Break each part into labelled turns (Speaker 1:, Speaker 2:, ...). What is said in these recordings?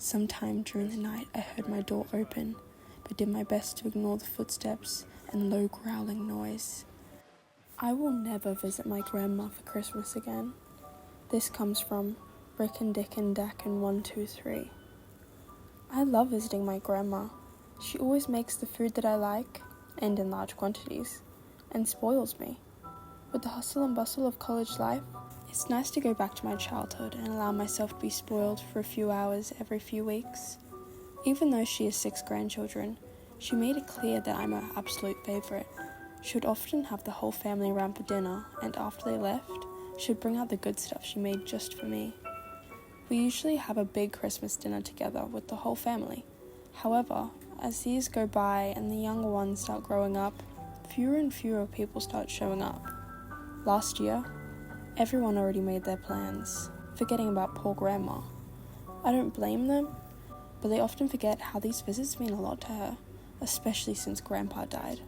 Speaker 1: Sometime during the night I heard my door open, but did my best to ignore the footsteps and low growling noise. I will never visit my grandma for Christmas again. This comes from Rick and Dick and Dak and 123. I love visiting my grandma. She always makes the food that I like, and in large quantities, and spoils me. With the hustle and bustle of college life, it's nice to go back to my childhood and allow myself to be spoiled for a few hours every few weeks. Even though she has 6 grandchildren, she made it clear that I'm her absolute favourite. She would often have the whole family around for dinner, and after they left, she would bring out the good stuff she made just for me. We usually have a big Christmas dinner together with the whole family. However, as the years go by and the younger ones start growing up, fewer and fewer people start showing up. Last year, everyone already made their plans, forgetting about poor grandma. I don't blame them, but they often forget how these visits mean a lot to her, especially since grandpa died.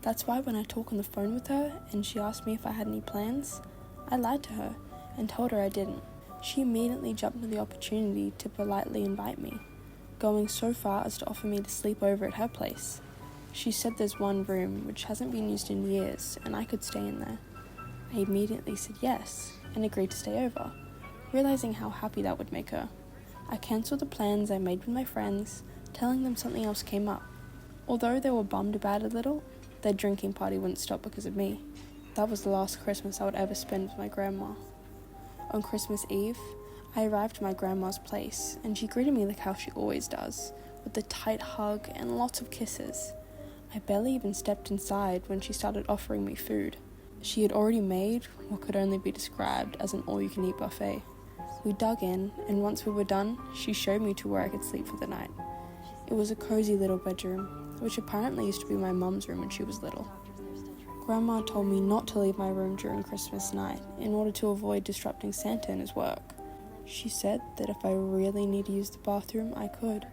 Speaker 1: That's why when I talk on the phone with her and she asked me if I had any plans, I lied to her and told her I didn't. She immediately jumped at the opportunity to politely invite me, going so far as to offer me to sleep over at her place. She said there's one room which hasn't been used in years and I could stay in there. I immediately said yes and agreed to stay over, realizing how happy that would make her. I cancelled the plans I made with my friends, telling them something else came up. Although they were bummed about it a little, their drinking party wouldn't stop because of me. That was the last Christmas I would ever spend with my grandma. On Christmas Eve, I arrived at my grandma's place and she greeted me like how she always does, with a tight hug and lots of kisses. I barely even stepped inside when she started offering me food. She had already made what could only be described as an all-you-can-eat buffet. We dug in, and once we were done, she showed me to where I could sleep for the night. It was a cozy little bedroom, which apparently used to be my mum's room when she was little. Grandma told me not to leave my room during Christmas night in order to avoid disrupting Santa in his work. She said that if I really need to use the bathroom, I could,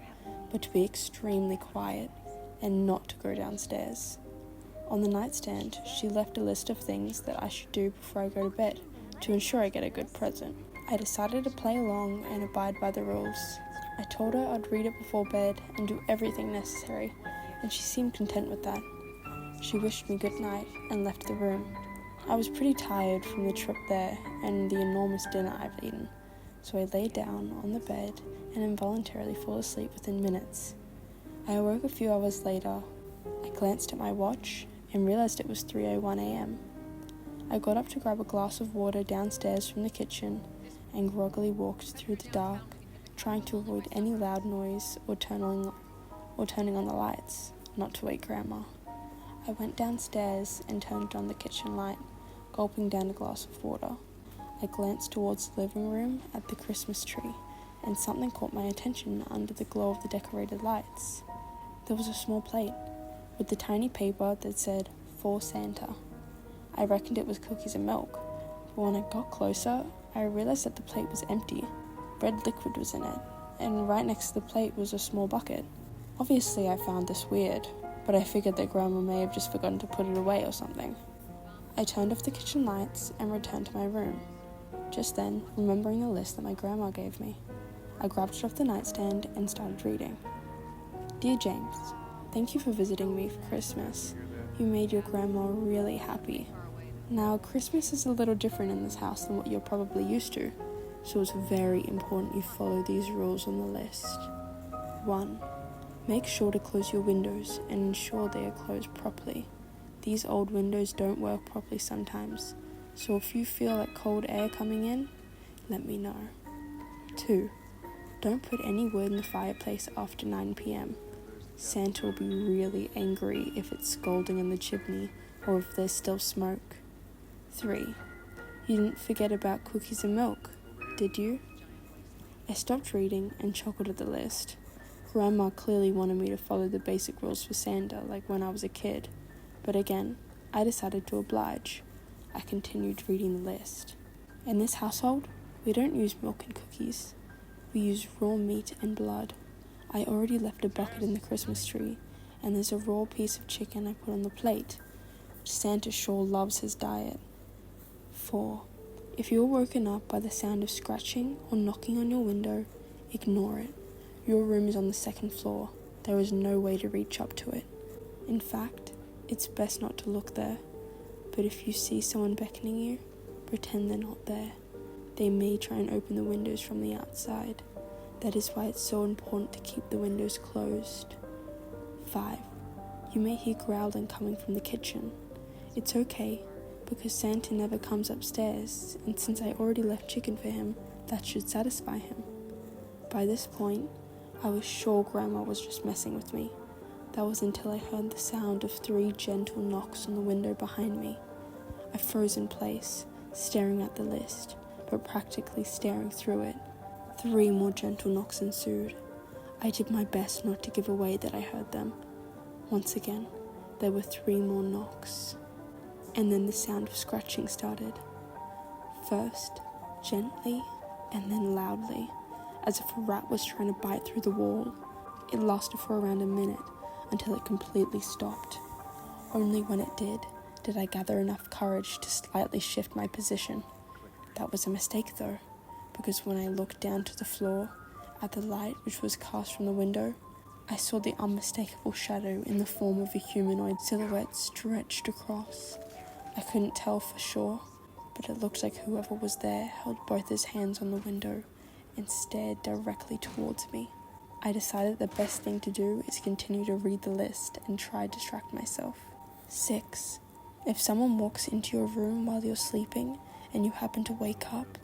Speaker 1: but to be extremely quiet and not to go downstairs. On the nightstand, she left a list of things that I should do before I go to bed to ensure I get a good present. I decided to play along and abide by the rules. I told her I'd read it before bed and do everything necessary, and she seemed content with that. She wished me good night and left the room. I was pretty tired from the trip there and the enormous dinner I've eaten, so I lay down on the bed and involuntarily fall asleep within minutes. I awoke a few hours later. I glanced at my watch and realized it was 3:01 a.m. I got up to grab a glass of water downstairs from the kitchen and groggily walked through the dark, trying to avoid any loud noise or turning on the lights, not to wake Grandma. I went downstairs and turned on the kitchen light, gulping down a glass of water. I glanced towards the living room at the Christmas tree, and something caught my attention under the glow of the decorated lights. There was a small plate with the tiny paper that said, "For Santa." I reckoned it was cookies and milk, but when I got closer, I realized that the plate was empty. Red liquid was in it, and right next to the plate was a small bucket. Obviously, I found this weird, but I figured that Grandma may have just forgotten to put it away or something. I turned off the kitchen lights and returned to my room. Just then, remembering the list that my grandma gave me, I grabbed it off the nightstand and started reading. Dear James, thank you for visiting me for Christmas. You made your grandma really happy. Now, Christmas is a little different in this house than what you're probably used to, so it's very important you follow these rules on the list. 1. Make sure to close your windows and ensure they are closed properly. These old windows don't work properly sometimes, so if you feel like cold air coming in, let me know. 2. Don't put any wood in the fireplace after 9 p.m. Santa will be really angry if it's scalding in the chimney or if there's still smoke. 3. You didn't forget about cookies and milk, did you? I stopped reading and chuckled at the list. Grandma clearly wanted me to follow the basic rules for Santa like when I was a kid, but again, I decided to oblige. I continued reading the list. In this household, we don't use milk and cookies. We use raw meat and blood. I already left a bucket in the Christmas tree, and there's a raw piece of chicken I put on the plate, which Santa sure loves his diet. 4. If you're woken up by the sound of scratching or knocking on your window, ignore it. Your room is on the second floor. There is no way to reach up to it. In fact, it's best not to look there. But if you see someone beckoning you, pretend they're not there. They may try and open the windows from the outside. That is why it's so important to keep the windows closed. 5. You may hear growling coming from the kitchen. It's okay, because Santa never comes upstairs, and since I already left chicken for him, that should satisfy him. By this point, I was sure Grandma was just messing with me. That was until I heard the sound of 3 gentle knocks on the window behind me. I froze in place, staring at the list, but practically staring through it. 3 more gentle knocks ensued. I did my best not to give away that I heard them. Once again, there were 3 more knocks. And then the sound of scratching started. First, gently, and then loudly, as if a rat was trying to bite through the wall. It lasted for around a minute, until it completely stopped. Only when it did I gather enough courage to slightly shift my position. That was a mistake though, because when I looked down to the floor, at the light which was cast from the window, I saw the unmistakable shadow in the form of a humanoid silhouette stretched across. I couldn't tell for sure, but it looked like whoever was there held both his hands on the window and stared directly towards me. I decided the best thing to do is continue to read the list and try to distract myself. 6. If someone walks into your room while you're sleeping and you happen to wake up,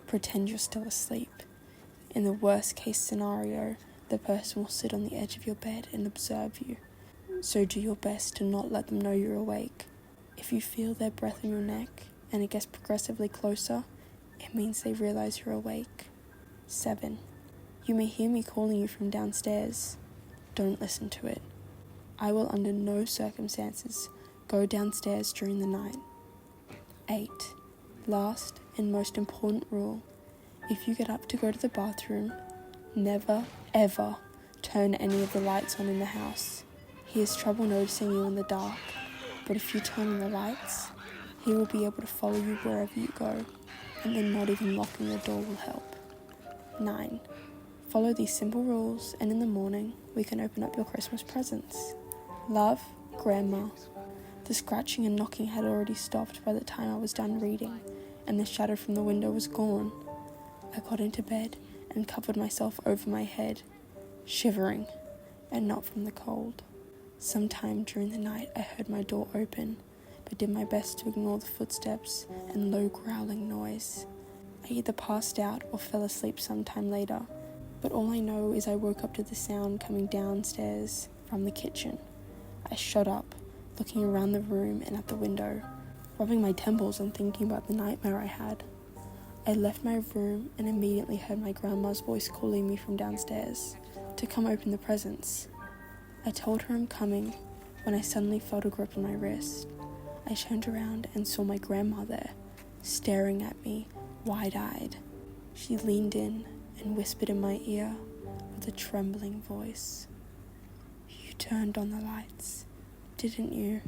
Speaker 1: pretend you're still asleep. In the worst case scenario, the person will sit on the edge of your bed and observe you. So do your best to not let them know you're awake. If you feel their breath on your neck and it gets progressively closer, it means they realize you're awake. 7. You may hear me calling you from downstairs. Don't listen to it. I will under no circumstances go downstairs during the night. 8. Last and most important rule. If you get up to go to the bathroom, never, ever turn any of the lights on in the house. He has trouble noticing you in the dark, but if you turn on the lights, he will be able to follow you wherever you go, and then not even locking the door will help. 9. Follow these simple rules, and in the morning, we can open up your Christmas presents. Love, Grandma. The scratching and knocking had already stopped by the time I was done reading, and the shadow from the window was gone. I got into bed and covered myself over my head, shivering, and not from the cold. Sometime during the night I heard my door open, but did my best to ignore the footsteps and low growling noise. I either passed out or fell asleep sometime later, but all I know is I woke up to the sound coming downstairs from the kitchen. I shot up, looking around the room and at the window, rubbing my temples and thinking about the nightmare I had. I left my room and immediately heard my grandma's voice calling me from downstairs to come open the presents. I told her I'm coming when I suddenly felt a grip on my wrist. I turned around and saw my grandma there, staring at me, wide-eyed. She leaned in and whispered in my ear with a trembling voice, "You turned on the lights, didn't you?"